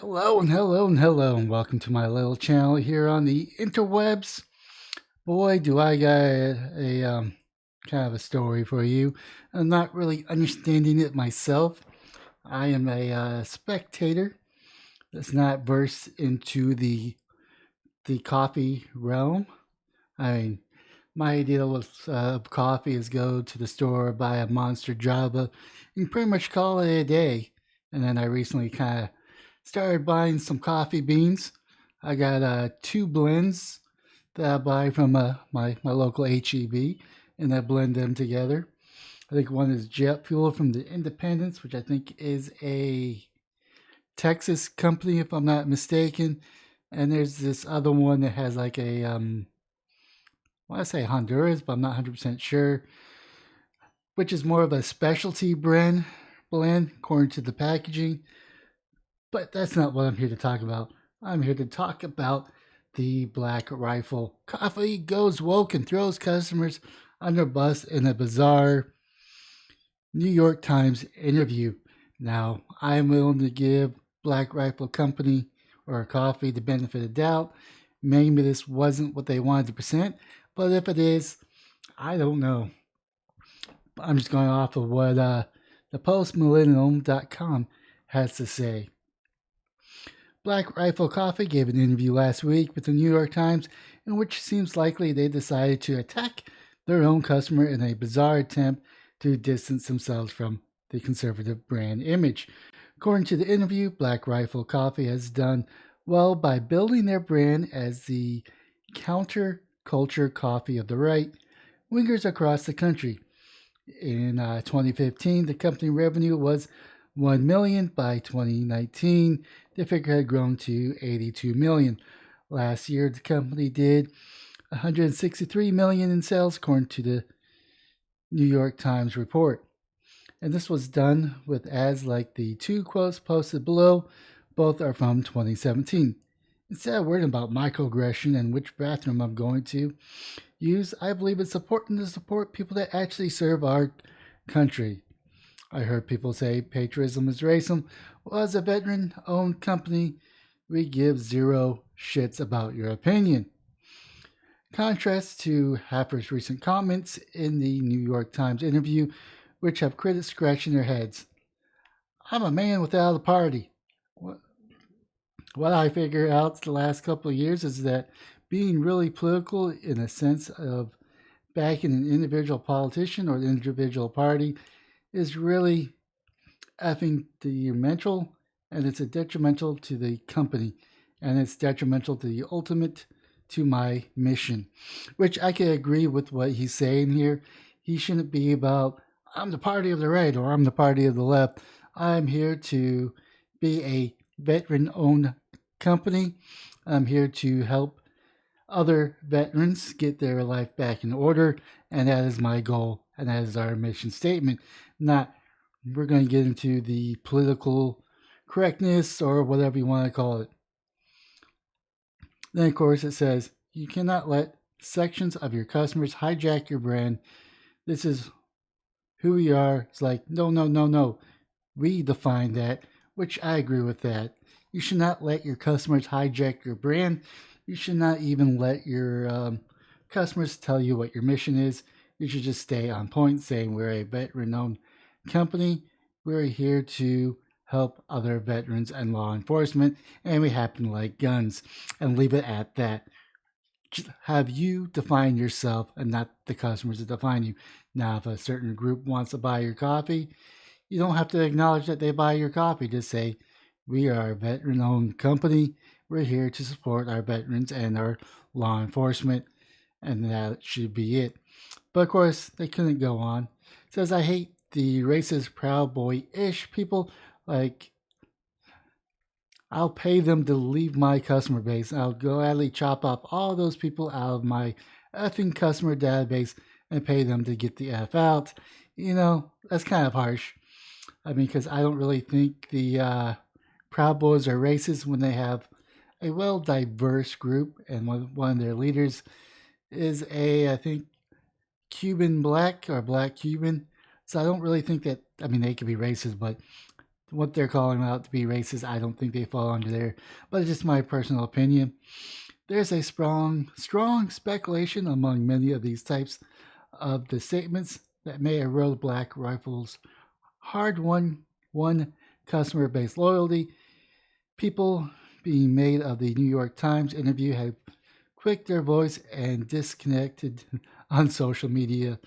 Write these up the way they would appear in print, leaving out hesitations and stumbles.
Hello and hello and hello and welcome to my little channel here on the interwebs. Boy, do I got a kind of a story for you. I'm not really understanding it myself. I am a spectator that's not versed into the coffee realm. I mean, my idea with coffee is go to the store, buy a monster Java, and pretty much call it a day. And then I recently kind of started buying some coffee beans. I got two blends that I buy from my local HEB, and I blend them together. I think one is Jet Fuel from the Independence, which I think is a Texas company, if I'm not mistaken. And there's this other one that has like I want to say Honduras, but I'm not 100% sure, which is more of a specialty blend according to the packaging. But that's not what I'm here to talk about. I'm here to talk about the Black Rifle. Coffee goes woke and throws customers under bus in a bizarre New York Times interview. Now, I'm willing to give Black Rifle Company or coffee the benefit of doubt. Maybe this wasn't what they wanted to present, but if it is, I don't know. I'm just going off of what the postmillennium.com has to say. Black Rifle Coffee gave an interview last week with the New York Times in which it seems likely they decided to attack their own customer in a bizarre attempt to distance themselves from the conservative brand image. According to the interview, Black Rifle Coffee has done well by building their brand as the counterculture coffee of the right wingers across the country. In 2015, the company revenue was 1 million. By 2019, the figure had grown to 82 million. Last year, the company did 163 million in sales, according to the New York Times report. And this was done with ads like the two quotes posted below. Both are from 2017. Instead of worrying about microaggression and which bathroom I'm going to use, I believe it's important to support people that actually serve our country. I heard people say patriotism is racism. Well, as a veteran owned company, we give zero shits about your opinion. Contrast to Haffer's recent comments in the New York Times interview, which have critics scratching their heads. I'm a man without a party. What I figured out the last couple of years is that being really political in a sense of backing an individual politician or an individual party is really effing detrimental, and it's a detrimental to the company, and it's detrimental to the ultimate to my mission, which I can agree with what he's saying here. He shouldn't be about I'm the party of the right or I'm the party of the left. I'm here to be a veteran-owned company. I'm here to help other veterans get their life back in order, and that is my goal, and that is our mission statement. Not we're going to get into the political correctness or whatever you want to call it. Then, of course, it says you cannot let sections of your customers hijack your brand. This is who we are. It's like, no, no, no, no. We define that, which I agree with that. You should not let your customers hijack your brand. You should not even let your customers tell you what your mission is. You should just stay on point saying we're a veteran owned company. We're here to help other veterans and law enforcement, and we happen to like guns, and leave it at that. Just have you define yourself and not the customers that define you. Now, if a certain group wants to buy your coffee, you don't have to acknowledge that they buy your coffee. Just say, we are a veteran owned company. We're here to support our veterans and our law enforcement, and that should be it. But of course, they couldn't go on. It says, I hate the racist, proud boy ish people. Like, I'll pay them to leave my customer base. I'll gladly chop off all those people out of my effing customer database and pay them to get the F out. You know, that's kind of harsh. I mean, because I don't really think the Proud Boys are racist when they have a well diverse group, and one of their leaders is I think, Cuban black or black Cuban. So I don't really think that, I mean, they could be racist, but what they're calling out to be racist, I don't think they fall under there, but it's just my personal opinion. There's a strong speculation among many of these types of the statements that may erode Black Rifle's hard-won customer base loyalty. People being made of the New York Times interview have quick their voice and disconnected on social media,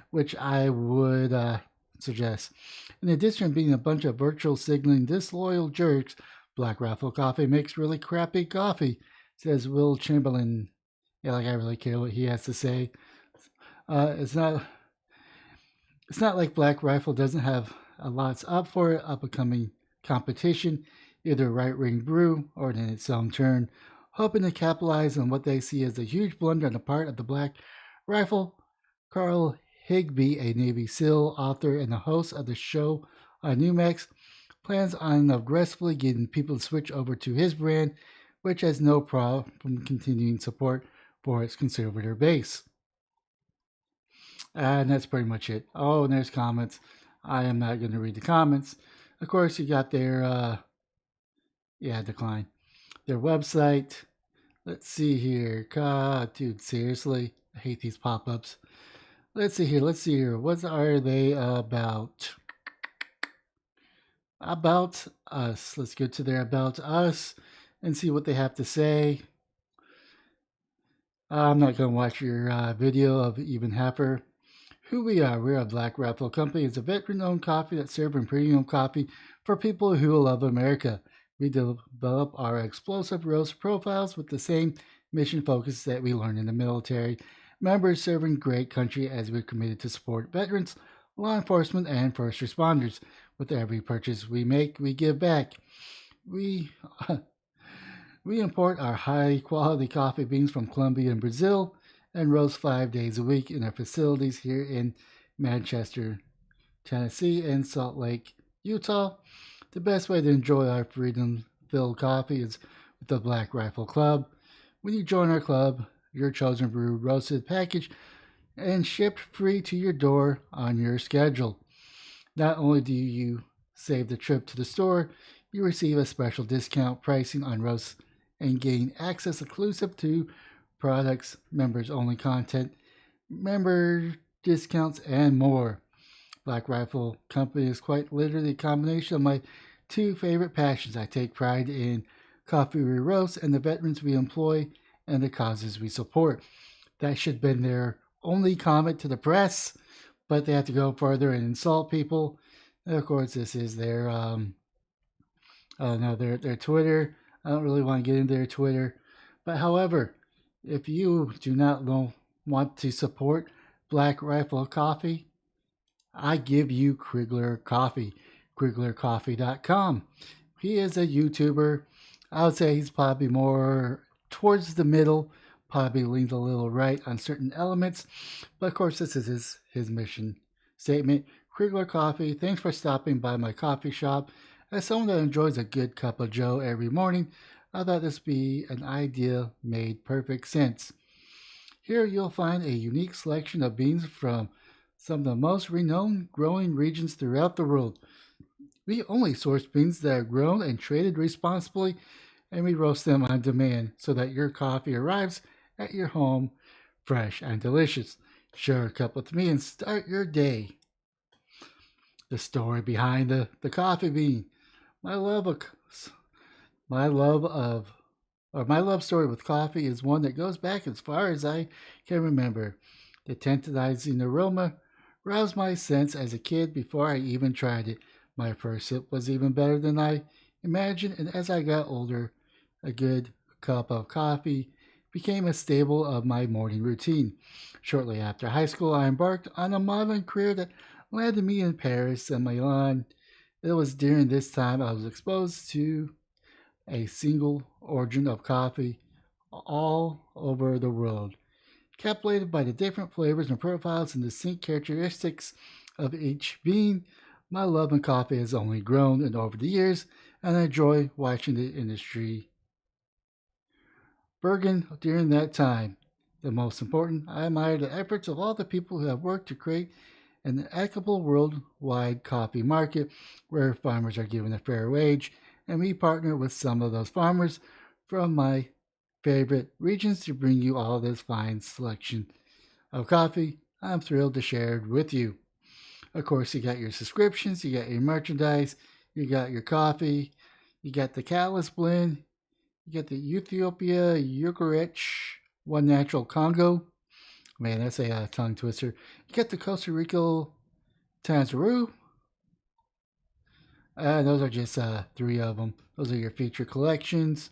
which I would suggest. In addition to being a bunch of virtual signaling disloyal jerks, Black Rifle Coffee makes really crappy coffee, says Will Chamberlain. Yeah, like I really care what he has to say. It's not like Black Rifle doesn't have a lots up for it, up and coming competition, either right wing brew or in its own turn, hoping to capitalize on what they see as a huge blunder on the part of the Black Rifle. Carl Higbee, a Navy SEAL, author, and the host of the show on Newmax, plans on aggressively getting people to switch over to his brand, which has no problem continuing support for its conservator base. And that's pretty much it. Oh, and there's comments. I am not going to read the comments. Of course, you got their, decline. Their website. Let's see here. God, dude, seriously? I hate these pop ups. Let's see here. What are they about? About us. Let's go to their About Us and see what they have to say. I'm not going to watch your video of Even Heifer. Who we are. We're a Black Rifle Company. It's a veteran-owned coffee that's serving premium coffee for people who love America. We develop our explosive roast profiles with the same mission focus that we learned in the military. Members serving great country as we're committed to support veterans, law enforcement, and first responders. With every purchase we make, we give back. We import our high-quality coffee beans from Colombia and Brazil and roast 5 days a week in our facilities here in Manchester, Tennessee, and Salt Lake, Utah. The best way to enjoy our freedom-filled coffee is with the Black Rifle Club. When you join our club, your chosen brew roasted package and shipped free to your door on your schedule. Not only do you save the trip to the store, you receive a special discount pricing on roasts and gain access exclusive to products, members only content, member discounts, and more. Black Rifle Company is quite literally a combination of my two favorite passions. I take pride in coffee we roast and the veterans we employ and the causes we support. That should have been their only comment to the press, but they have to go further and insult people. And of course, this is their their Twitter. I don't really want to get into their Twitter, but however, if you do not want to support Black Rifle Coffee, I give you Krigler Coffee, KriglerCoffee.com. He is a YouTuber. I would say he's probably more towards the middle, probably leans a little right on certain elements, but of course this is his mission statement. Krigler Coffee, thanks for stopping by my coffee shop. As someone that enjoys a good cup of joe every morning, I thought this be an idea made perfect sense. Here you'll find a unique selection of beans from some of the most renowned growing regions throughout the world. We only source beans that are grown and traded responsibly, and we roast them on demand so that your coffee arrives at your home fresh and delicious. Share a cup with me and start your day. The story behind the coffee bean. My love story with coffee is one that goes back as far as I can remember. The tantalizing aroma roused my sense as a kid before I even tried it. My first sip was even better than I imagined, and as I got older, a good cup of coffee became a staple of my morning routine. Shortly after high school, I embarked on a modeling career that landed me in Paris and Milan. It was during this time I was exposed to a single origin of coffee all over the world, captivated by the different flavors and profiles and distinct characteristics of each bean. My love in coffee has only grown and over the years, and I enjoy watching the industry burgeon during that time. The most important, I admire the efforts of all the people who have worked to create an equitable worldwide coffee market where farmers are given a fair wage, and we partner with some of those farmers from my favorite regions to bring you all this fine selection of coffee I'm thrilled to share it with you. Of course, you got your subscriptions, you got your merchandise, you got your coffee, you got the Catalyst blend, you got the Ethiopia Eucalyptus One Natural Congo. Man, that's a tongue twister. You got the Costa Rica Tanzaroo. Those are just three of them. Those are your feature collections.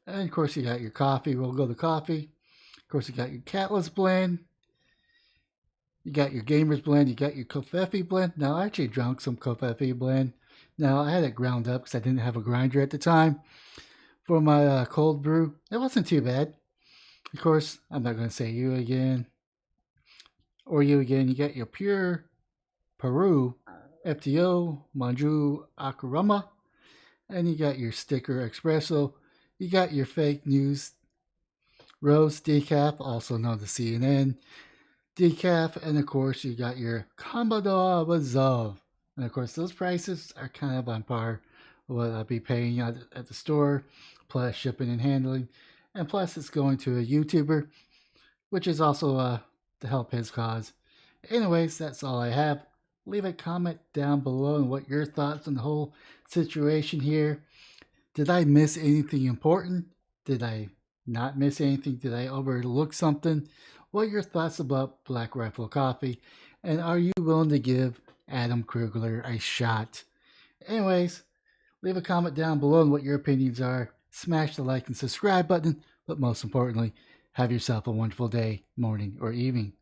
And of course, you got your coffee. We'll go to coffee. Of course, you got your Catalyst blend. You got your Gamers blend. You got your Covfefe blend. Now, I actually drank some Covfefe blend. Now, I had it ground up because I didn't have a grinder at the time for my cold brew. It wasn't too bad. Of course, I'm not going to say you again. Or you again. You got your Pure Peru FTO Manju Akurama. And you got your sticker espresso. You got your fake news Rose decaf, also known as CNN decaf, and of course you got your Commodore Reserve. And of course those prices are kind of on par with what I'd be paying at the store, plus shipping and handling, and plus it's going to a YouTuber, which is also to help his cause. Anyways, that's all I have. Leave a comment down below on what your thoughts on the whole situation here. Did I miss anything important? Did I not miss anything? Did I overlook something? What are your thoughts about Black Rifle Coffee? And are you willing to give Adam Krugler a shot? Anyways, leave a comment down below on what your opinions are. Smash the like and subscribe button. But most importantly, have yourself a wonderful day, morning, or evening.